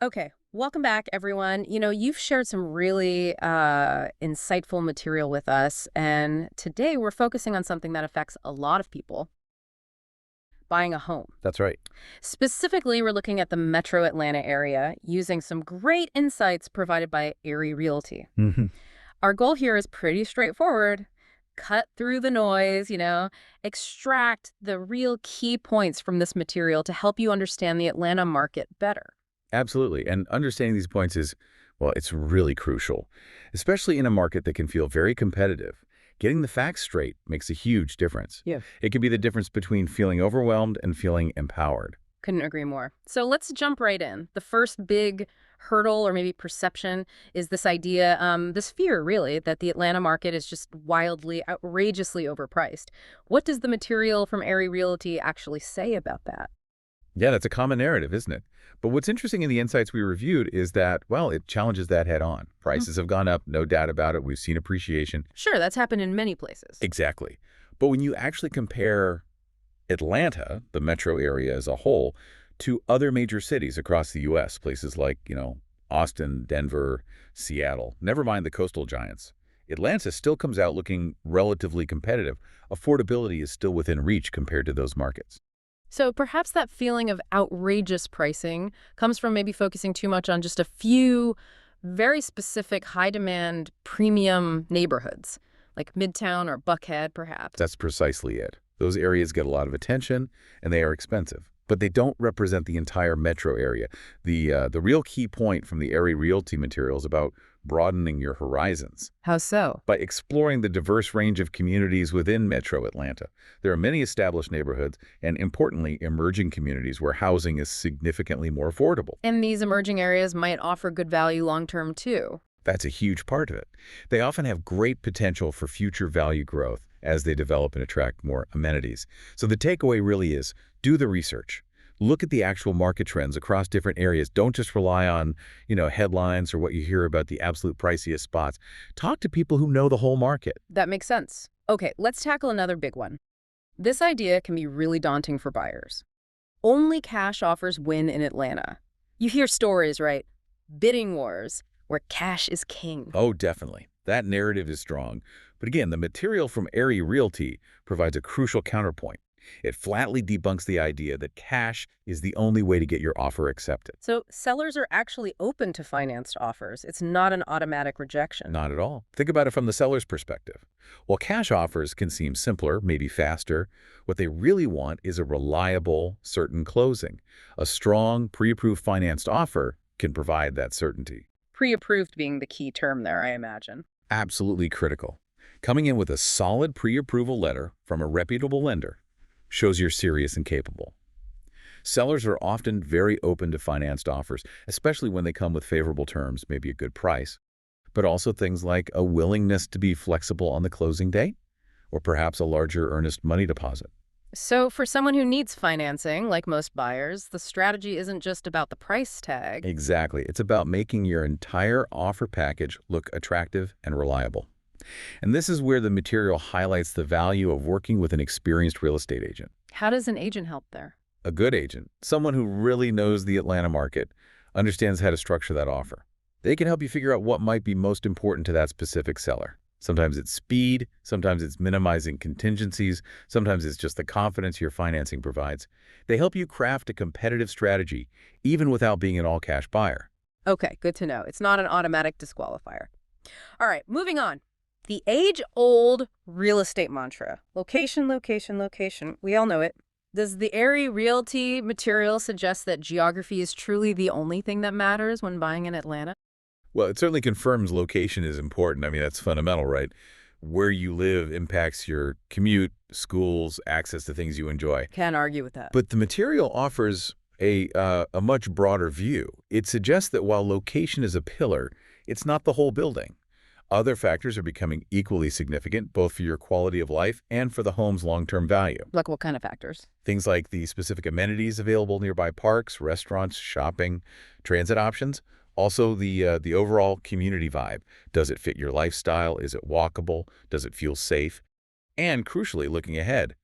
Okay, welcome back, everyone. You've shared some really insightful material with us, and today we're focusing on something that affects a lot of people, buying a home. That's right. Specifically, we're looking at the metro Atlanta area using some great insights provided by Erie Realty. hmm Our goal here is pretty straightforward. Cut through the noise, extract the real key points from this material to help you understand the Atlanta market better. Absolutely. And understanding these points is, well, it's really crucial, especially in a market that can feel very competitive. Getting the facts straight makes a huge difference. Yeah. It can be the difference between feeling overwhelmed and feeling empowered. Couldn't agree more. So let's jump right in. The first big hurdle or maybe perception is this idea, this fear really, that the Atlanta market is just wildly, outrageously overpriced. What does the material from Erie Realty actually say about that? Yeah, that's a common narrative, isn't it? But what's interesting in the insights we reviewed is that, well, it challenges that head on. Mm. Prices have gone up, no doubt about it. We've seen appreciation. Sure, that's happened in many places. Exactly. But when you actually compare Atlanta, the metro area as a whole, to other major cities across the U.S., places like, Austin, Denver, Seattle, never mind the coastal giants. Atlanta still comes out looking relatively competitive. Affordability is still within reach compared to those markets. So perhaps that feeling of outrageous pricing comes from maybe focusing too much on just a few very specific high-demand premium neighborhoods, like Midtown or Buckhead, perhaps. That's precisely it. Those areas get a lot of attention, and they are expensive. But they don't represent the entire metro area. The real key point from the Erie Realty material is about broadening your horizons How so? by exploring the diverse range of communities within Metro Atlanta. There are many established neighborhoods and, importantly, emerging communities where housing is significantly more affordable. And these emerging areas might offer good value long-term, too. That's a huge part of it. They often have great potential for future value growth as they develop and attract more amenities. So the takeaway really is do the research. Look at the actual market trends across different areas. Don't just rely on, headlines or what you hear about the absolute priciest spots. Talk to people who know the whole market. That makes sense. Okay, let's tackle another big one. This idea can be really daunting for buyers. Only cash offers win in Atlanta. You hear stories, right? Bidding wars, where cash is king. Oh, definitely. That narrative is strong. But again, the material from Erie Realty provides a crucial counterpoint. It flatly debunks the idea that cash is the only way to get your offer accepted. So sellers are actually open to financed offers. It's not an automatic rejection. Not at all. Think about it from the seller's perspective. While cash offers can seem simpler, maybe faster, what they really want is a reliable, certain closing. A strong, pre-approved financed offer can provide that certainty. Pre-approved being the key term there, I imagine. Absolutely critical. Coming in with a solid pre-approval letter from a reputable lender shows you're serious and capable. Sellers are often very open to financed offers, especially when they come with favorable terms, maybe a good price, but also things like a willingness to be flexible on the closing date, or perhaps a larger earnest money deposit. So for someone who needs financing, like most buyers, the strategy isn't just about the price tag. Exactly. It's about making your entire offer package look attractive and reliable. And this is where the material highlights the value of working with an experienced real estate agent. How does an agent help there? A good agent, someone who really knows the Atlanta market, understands how to structure that offer. They can help you figure out what might be most important to that specific seller. Sometimes it's speed, sometimes it's minimizing contingencies, sometimes it's just the confidence your financing provides. They help you craft a competitive strategy, even without being an all-cash buyer. Okay, good to know. It's not an automatic disqualifier. All right, moving on. The age-old real estate mantra. Location, location, location. We all know it. Does the Erie Realty material suggest that geography is truly the only thing that matters when buying in Atlanta? Well, it certainly confirms location is important. I mean, that's fundamental, right? Where you live impacts your commute, schools, access to things you enjoy. Can't argue with that. But the material offers a much broader view. It suggests that while location is a pillar, it's not the whole building. Other factors are becoming equally significant, both for your quality of life and for the home's long-term value. Like what kind of factors? Things like the specific amenities available nearby parks, restaurants, shopping, transit options. Also, the overall community vibe. Does it fit your lifestyle? Is it walkable? Does it feel safe? And crucially, looking ahead,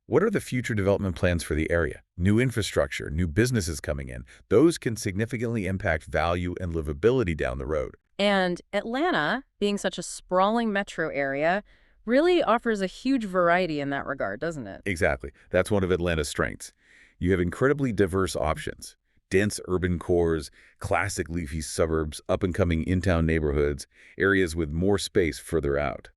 What are the future development plans for the area? New infrastructure, new businesses coming in. Those can significantly impact value and livability down the road. And Atlanta, being such a sprawling metro area, really offers a huge variety in that regard, doesn't it? Exactly. That's one of Atlanta's strengths. You have incredibly diverse options. Dense urban cores, classic leafy suburbs, up-and-coming in-town neighborhoods, areas with more space further out.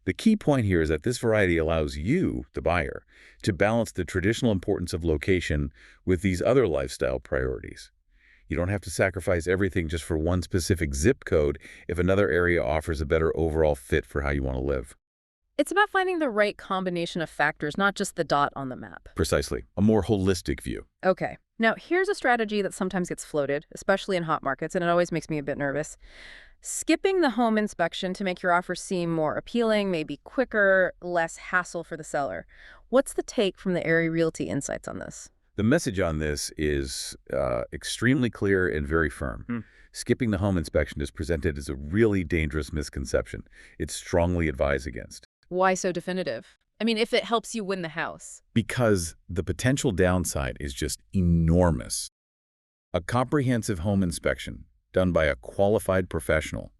The key point here is that this variety allows you, the buyer, to balance the traditional importance of location with these other lifestyle priorities. You don't have to sacrifice everything just for one specific zip code if another area offers a better overall fit for how you want to live. It's about finding the right combination of factors, not just the dot on the map. Precisely. A more holistic view. Okay. Now, here's a strategy that sometimes gets floated, especially in hot markets, and it always makes me a bit nervous. Skipping the home inspection to make your offer seem more appealing, maybe quicker, less hassle for the seller. What's the take from the Area Realty Insights on this? The message on this is extremely clear and very firm. Skipping the home inspection is presented as a really dangerous misconception. It's strongly advised against. Why so definitive? I mean, if it helps you win the house. Because the potential downside is just enormous. A comprehensive home inspection done by a qualified professional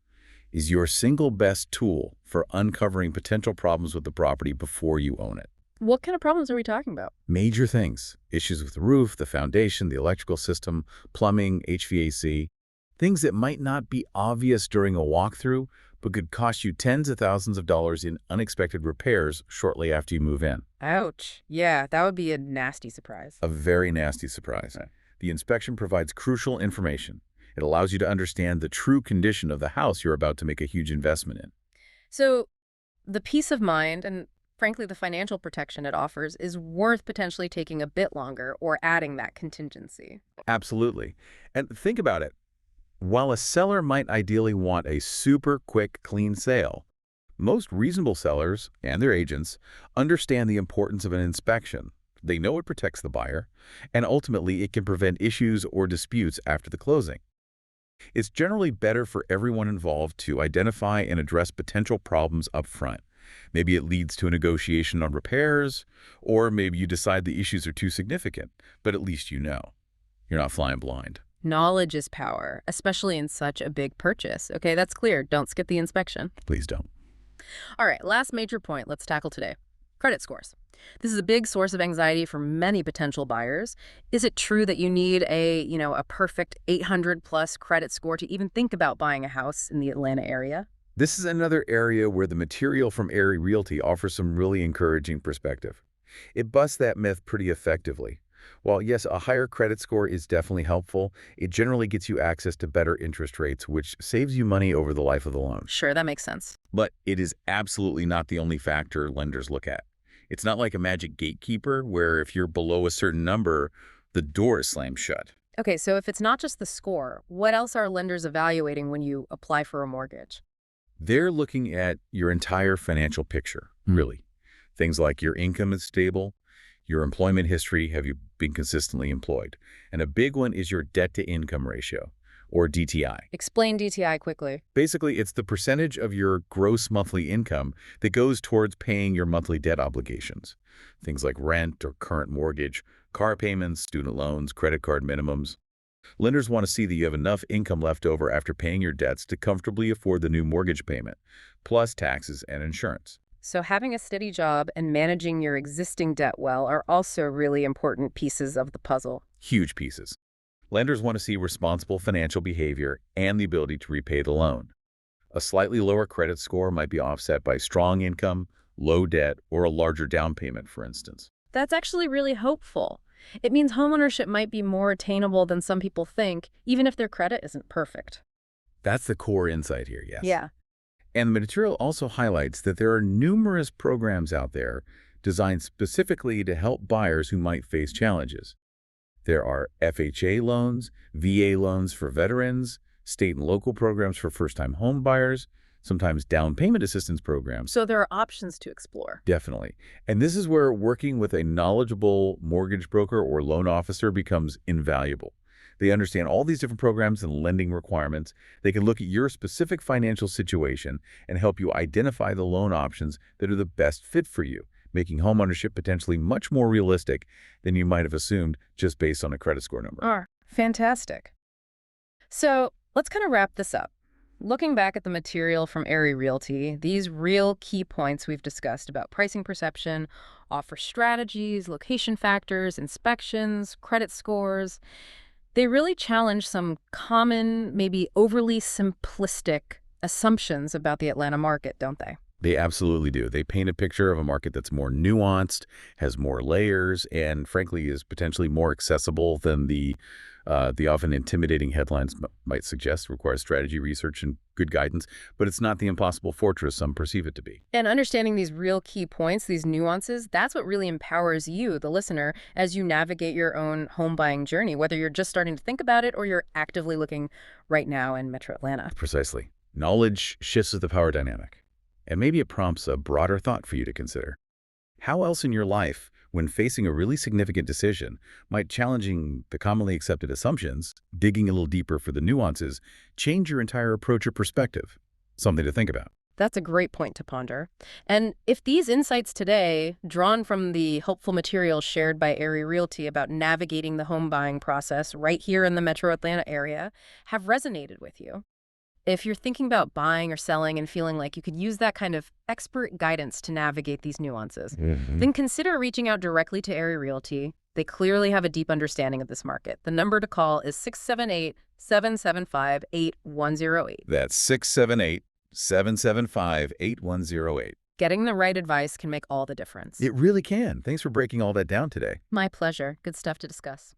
is your single best tool for uncovering potential problems with the property before you own it. What kind of problems are we talking about? Major things. Issues with the roof, the foundation, the electrical system, plumbing, HVAC. Things that might not be obvious during a walkthrough, but could cost you tens of thousands of dollars in unexpected repairs shortly after you move in. Ouch. Yeah, that would be a nasty surprise. A very nasty surprise. Right. The inspection provides crucial information. It allows you to understand the true condition of the house you're about to make a huge investment in. So the peace of mind and, frankly, the financial protection it offers is worth potentially taking a bit longer or adding that contingency. Absolutely. And think about it. While a seller might ideally want a super quick, clean sale, most reasonable sellers and their agents understand the importance of an inspection. They know it protects the buyer, and ultimately it can prevent issues or disputes after the closing. It's generally better for everyone involved to identify and address potential problems up front. Maybe it leads to a negotiation on repairs, or maybe you decide the issues are too significant, but at least you know. You're not flying blind. Knowledge is power, especially in such a big purchase. Okay, that's clear. Don't skip the inspection. Please don't. All right, last major point let's tackle today. Credit scores. This is a big source of anxiety for many potential buyers. Is it true that you need a perfect 800+ credit score to even think about buying a house in the Atlanta area? This is another area where the material from Area Realty offers some really encouraging perspective. It busts that myth pretty effectively. While yes, a higher credit score is definitely helpful, it generally gets you access to better interest rates, which saves you money over the life of the loan. Sure, that makes sense. But it is absolutely not the only factor lenders look at. It's not like a magic gatekeeper where if you're below a certain number, the door is slammed shut. Okay, so if it's not just the score, what else are lenders evaluating when you apply for a mortgage? They're looking at your entire financial picture, really. Things like your income is stable, your employment history, have you been consistently employed? And a big one is your debt-to-income ratio, or DTI. Explain DTI quickly. Basically, it's the percentage of your gross monthly income that goes towards paying your monthly debt obligations. Things like rent or current mortgage, car payments, student loans, credit card minimums. Lenders want to see that you have enough income left over after paying your debts to comfortably afford the new mortgage payment, plus taxes and insurance. So having a steady job and managing your existing debt well are also really important pieces of the puzzle. Huge pieces. Lenders want to see responsible financial behavior and the ability to repay the loan. A slightly lower credit score might be offset by strong income, low debt, or a larger down payment, for instance. That's actually really hopeful. It means homeownership might be more attainable than some people think, even if their credit isn't perfect. That's the core insight here, yes. Yeah. And the material also highlights that there are numerous programs out there designed specifically to help buyers who might face challenges. There are FHA loans, VA loans for veterans, state and local programs for first-time home buyers, sometimes down payment assistance programs. So there are options to explore. Definitely. And this is where working with a knowledgeable mortgage broker or loan officer becomes invaluable. They understand all these different programs and lending requirements. They can look at your specific financial situation and help you identify the loan options that are the best fit for you, making homeownership potentially much more realistic than you might have assumed just based on a credit score number. Fantastic. So let's kind of wrap this up. Looking back at the material from Erie Realty, these real key points we've discussed about pricing perception, offer strategies, location factors, inspections, credit scores, they really challenge some common, maybe overly simplistic assumptions about the Atlanta market, don't they? They absolutely do. They paint a picture of a market that's more nuanced, has more layers, and frankly is potentially more accessible than the often intimidating headlines might suggest. Requires strategy, research, and good guidance, but it's not the impossible fortress some perceive it to be. And understanding these real key points, these nuances, that's what really empowers you, the listener, as you navigate your own home buying journey, whether you're just starting to think about it or you're actively looking right now in Metro Atlanta. Precisely. Knowledge shifts the power dynamic. And maybe it prompts a broader thought for you to consider. How else in your life, when facing a really significant decision, might challenging the commonly accepted assumptions, digging a little deeper for the nuances, change your entire approach or perspective? Something to think about. That's a great point to ponder. And if these insights today, drawn from the helpful materials shared by Erie Realty about navigating the home buying process right here in the Metro Atlanta area, have resonated with you, if you're thinking about buying or selling and feeling like you could use that kind of expert guidance to navigate these nuances, then consider reaching out directly to Erie Realty. They clearly have a deep understanding of this market. The number to call is 678-775-8108. That's 678-775-8108. Getting the right advice can make all the difference. It really can. Thanks for breaking all that down today. My pleasure. Good stuff to discuss.